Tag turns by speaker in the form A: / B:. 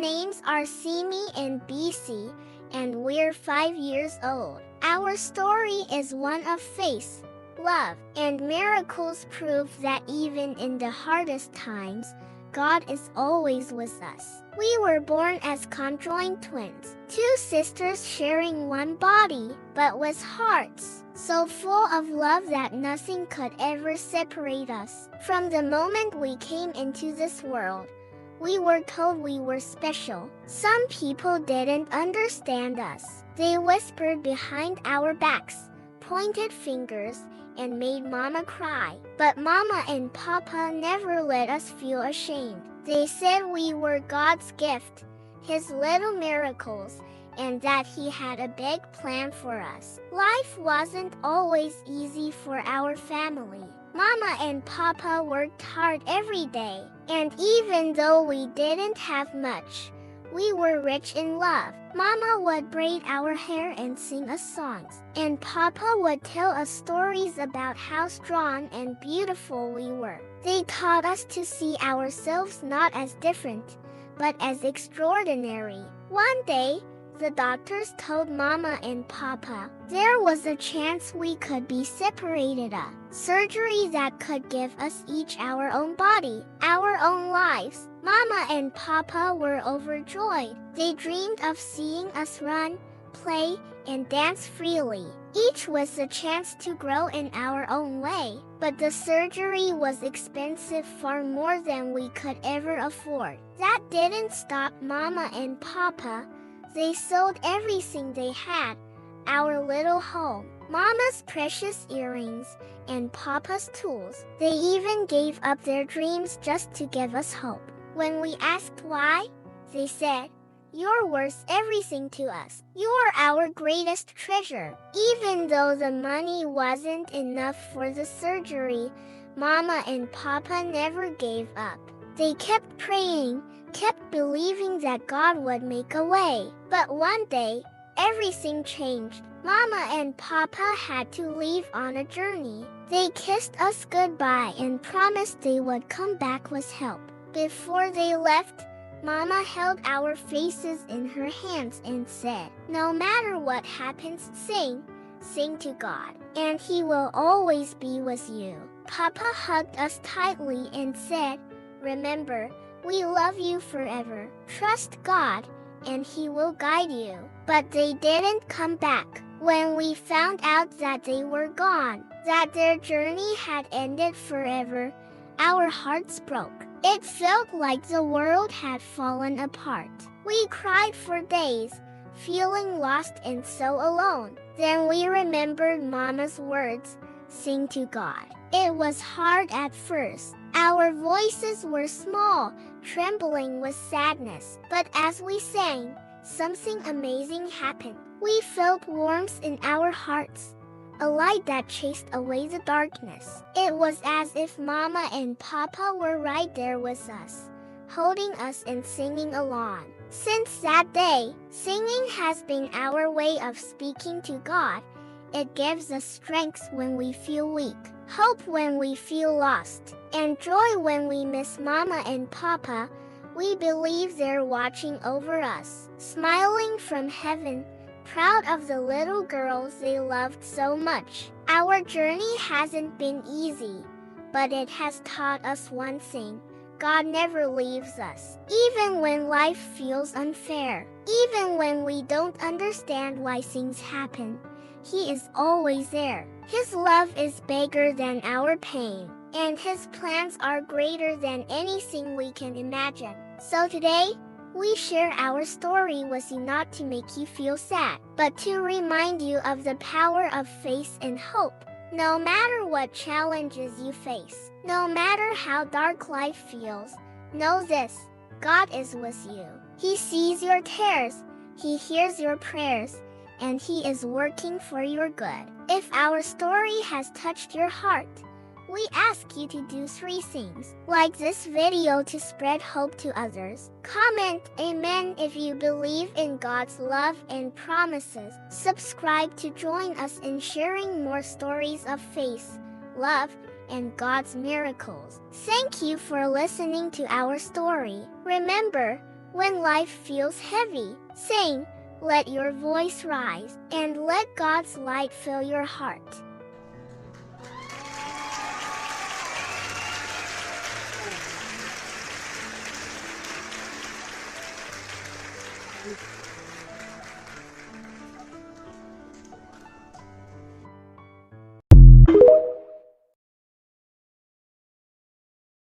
A: names are Simi and BC, and we're 5 years old. Our story is one of faith, love, and miracles prove that even in the hardest times, God is always with us. We were born as conjoined twins, two sisters sharing one body, but with hearts so full of love that nothing could ever separate us. From the moment we came into this world, we were told we were special. Some people didn't understand us. They whispered behind our backs, pointed fingers, and made Mama cry. But Mama and Papa never let us feel ashamed. They said we were God's gift, His little miracles, and that He had a big plan for us. Life wasn't always easy for our family. Mama and Papa worked hard every day, and even though we didn't have much, we were rich in love. Mama would braid our hair and sing us songs, and Papa would tell us stories about how strong and beautiful we were. They taught us to see ourselves not as different, but as extraordinary. One day, the doctors told Mama and Papa there was a chance we could be separated. A surgery that could give us each our own body, our own lives. Mama and Papa were overjoyed. They dreamed of seeing us run, play, and dance freely, each with a chance to grow in our own way. But the surgery was expensive, far more than we could ever afford. That didn't stop Mama and Papa. They sold everything they had, our little home, Mama's precious earrings, and Papa's tools. They even gave up their dreams just to give us hope. When we asked why, they said, "You're worth everything to us. You're our greatest treasure." Even though the money wasn't enough for the surgery, Mama and Papa never gave up. They kept praying, kept believing that God would make a way. But one day, everything changed. Mama and Papa had to leave on a journey. They kissed us goodbye and promised they would come back with help. Before they left, Mama held our faces in her hands and said, "No matter what happens, sing to God, and He will always be with you." Papa hugged us tightly and said, "Remember, we love you forever. Trust God, and He will guide you." But they didn't come back. When we found out that they were gone, that their journey had ended forever, our hearts broke. It felt like the world had fallen apart. We cried for days, feeling lost and so alone. Then we remembered Mama's words, "Sing to God." It was hard at first. Our voices were small, trembling with sadness. But as we sang, something amazing happened. We felt warmth in our hearts, a light that chased away the darkness. It was as if Mama and Papa were right there with us, holding us and singing along. Since that day, singing has been our way of speaking to God. It gives us strength when we feel weak, hope when we feel lost, and joy when we miss Mama and Papa. We believe they're watching over us, smiling from heaven, proud of the little girls they loved so much. Our journey hasn't been easy, but it has taught us one thing: God never leaves us. Even when life feels unfair, even when we don't understand why things happen, He is always there. His love is bigger than our pain, and His plans are greater than anything we can imagine. So today, we share our story with you not to make you feel sad, but to remind you of the power of faith and hope. No matter what challenges you face, no matter how dark life feels, know this: God is with you. He sees your tears, He hears your prayers, and He is working for your good. If our story has touched your heart, we ask you to do 3 things. Like this video to spread hope to others. Comment Amen if you believe in God's love and promises. Subscribe to join us in sharing more stories of faith, love, and God's miracles. Thank you for listening to our story. Remember, When life feels heavy, sing, let your voice rise, and let God's light fill your heart.